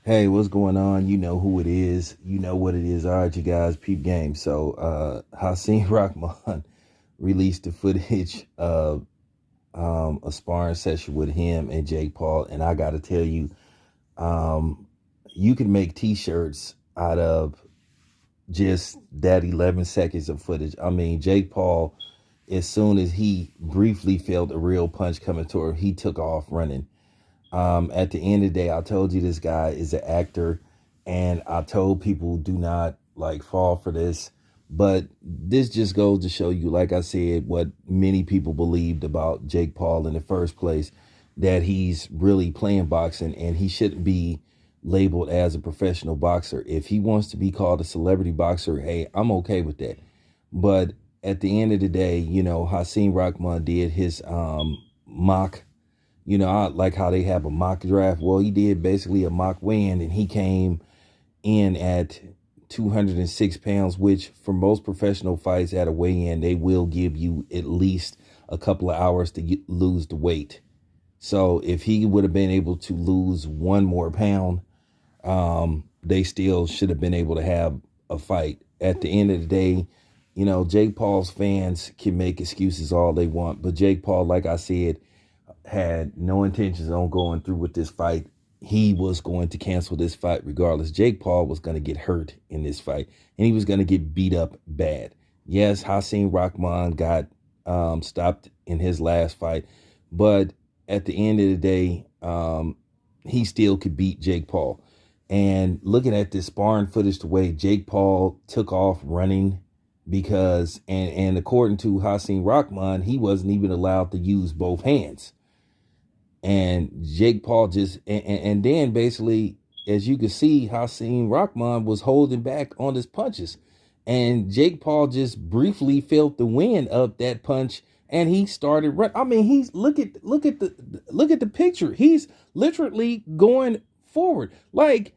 Hey, what's going on? You know who it is. You know what it is. All right, you guys, peep game. So, Hasim Rahman released the footage of a sparring session with him and Jake Paul. And I got to tell you, um, you can make t-shirts out of just that 11 seconds of footage. I mean, Jake Paul, as soon as he briefly felt a real punch coming toward him, he took off running. At the end of the day, I told you this guy is an actor, and I told people do not like fall for this. But this just goes to show you, like I said, what many people believed about Jake Paul in the first place, that he's really playing boxing and he shouldn't be labeled as a professional boxer. If he wants to be called a celebrity boxer, hey, I'm okay with that. But at the end of the day, Hasim Rahman did his mock. I like how they have a mock draft. Well, he did basically a mock win, and he came in at 206 pounds, which for most professional fights at a weigh-in, they will give you at least a couple of hours to lose the weight. So if he would have been able to lose one more pound, they still should have been able to have a fight. At the end of the day, Jake Paul's fans can make excuses all they want, but Jake Paul, like I said, had no intentions on going through with this fight. He was going to cancel this fight regardless. Jake Paul was going to get hurt in this fight, and he was going to get beat up bad. Yes, Hasim Rahman got stopped in his last fight, but at the end of the day, he still could beat Jake Paul. And looking at this sparring footage, the way Jake Paul took off running, because and according to Hasim Rahman, he wasn't even allowed to use both hands. And Jake Paul just and then basically, as you can see, Hasim Rahman was holding back on his punches, and Jake Paul just briefly felt the wind of that punch, and he started running. I mean, he's look at the picture. He's literally going forward. Like,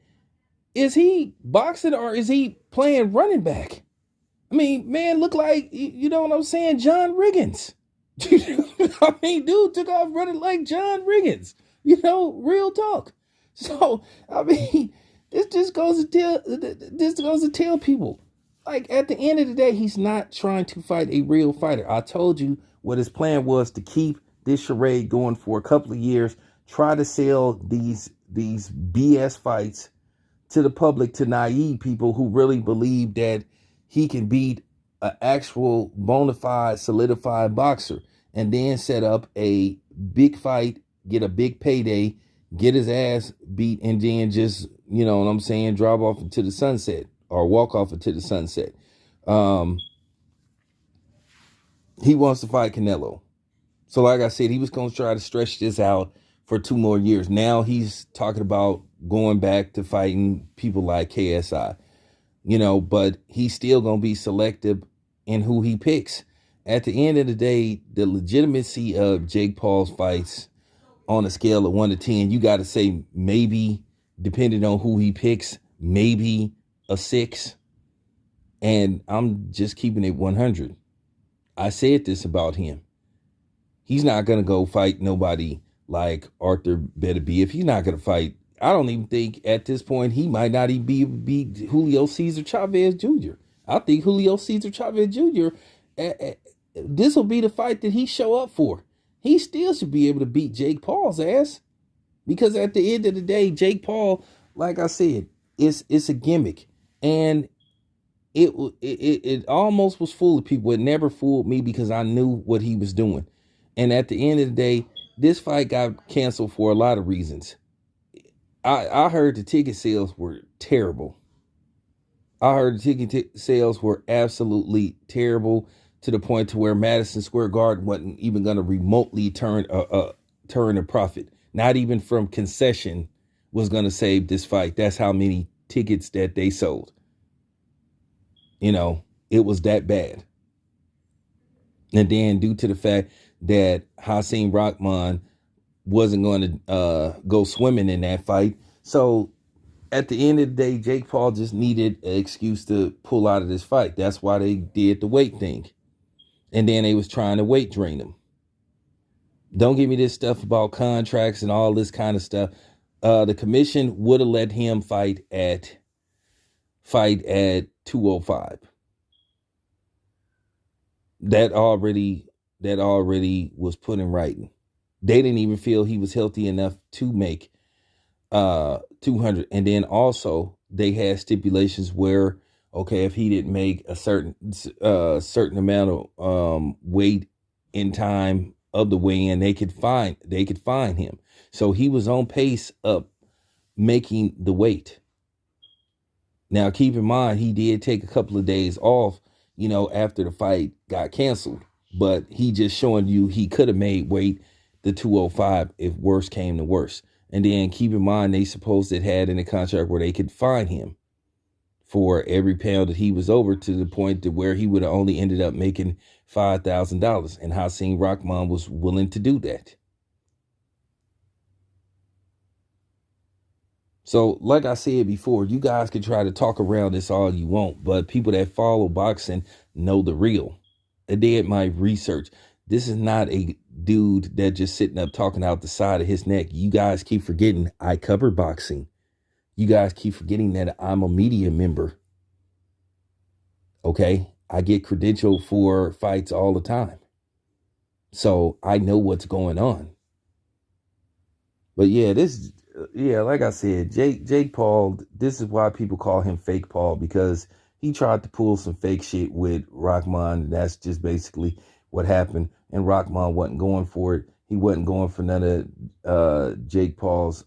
is he boxing or is he playing running back? I mean, man, look like, you know what I'm saying, John Riggins. I mean, dude took off running like John Riggins. Real talk. So, I mean, this goes to tell people, like, at the end of the day, he's not trying to fight a real fighter. I told you what his plan was: to keep this charade going for a couple of years, try to sell these BS fights to the public, to naive people who really believe that he can beat an actual bona fide solidified boxer, and then set up a big fight, get a big payday, get his ass beat, and then just, you know what I'm saying, drive off into the sunset or walk off into the sunset. Um, he wants to fight Canelo. So like I said, he was going to try to stretch this out for 2 more years. Now he's talking about going back to fighting people like KSI, but he's still going to be selective in who he picks. At the end of the day, the legitimacy of Jake Paul's fights, on a scale of 1 to 10, you got to say maybe, depending on who he picks, maybe a 6. And I'm just keeping it 100. I said this about him. He's not going to go fight nobody like Arthur Beterbiev. If he's not going to fight, I don't even think at this point he might not even be Julio Cesar Chavez Jr. I think Julio Cesar Chavez Jr., this will be the fight that he show up for. He still should be able to beat Jake Paul's ass, because at the end of the day, Jake Paul, like I said, it's a gimmick, and it almost was fooling people. It never fooled me because I knew what he was doing. And at the end of the day, this fight got canceled for a lot of reasons. I heard the ticket sales were terrible. I heard the ticket sales were absolutely terrible, to the point to where Madison Square Garden wasn't even going to remotely turn a profit. Not even from concession was going to save this fight. That's how many tickets that they sold. It was that bad. And then, due to the fact that Hasim Rahman wasn't going to go swimming in that fight, so at the end of the day, Jake Paul just needed an excuse to pull out of this fight. That's why they did the weight thing. And then they was trying to weight drain him. Don't give me this stuff about contracts and all this kind of stuff. The commission would have let him fight at 205. That already was put in writing. They didn't even feel he was healthy enough to make 200. And then also they had stipulations where, okay, if he didn't make a certain amount of weight in time of the weigh-in, they could fine him. So he was on pace of making the weight. Now keep in mind, he did take a couple of days off, after the fight got canceled, but he just showing you he could have made weight the 205 if worse came to worse. And then keep in mind, they supposed it had in the contract where they could fine him for every pound that he was over, to the point to where he would have only ended up making $5,000. And Hasim Rahman was willing to do that. So like I said before, you guys can try to talk around this all you want, but people that follow boxing know the real. I did my research. This is not a dude that just sitting up talking out the side of his neck. You guys keep forgetting I cover boxing. You guys keep forgetting that I'm a media member. Okay? I get credentialed for fights all the time. So I know what's going on. But yeah, like I said, Jake Paul, this is why people call him Fake Paul, because he tried to pull some fake shit with Rahman. That's just basically what happened. And Rahman wasn't going for it. He wasn't going for none of Jake Paul's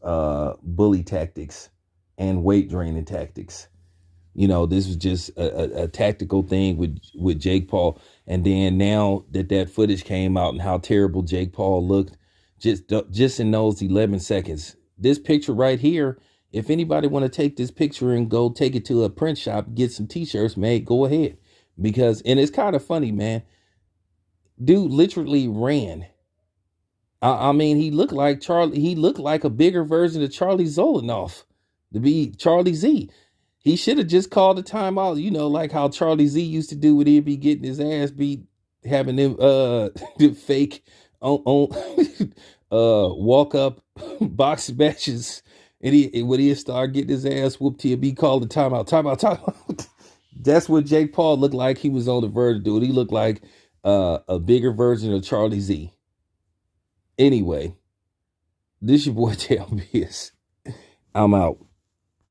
bully tactics and weight draining tactics. This was just a tactical thing with Jake Paul. And then now that footage came out and how terrible Jake Paul looked, just in those 11 seconds. This picture right here, if anybody want to take this picture and go take it to a print shop, get some t-shirts made, go ahead. And it's kind of funny, man. Dude literally ran. I mean, he looked like a bigger version of Charlie Zolanoff, to be Charlie Z. He should have just called a timeout, like how Charlie Z used to do when he'd be getting his ass beat, having them fake on walk up boxing matches, and when he start getting his ass whooped, he'd be called a timeout. That's what Jake Paul looked like. He was on the verge of doing. He looked like a bigger version of Charlie Z. Anyway, this your boy Tail Biz. I'm out.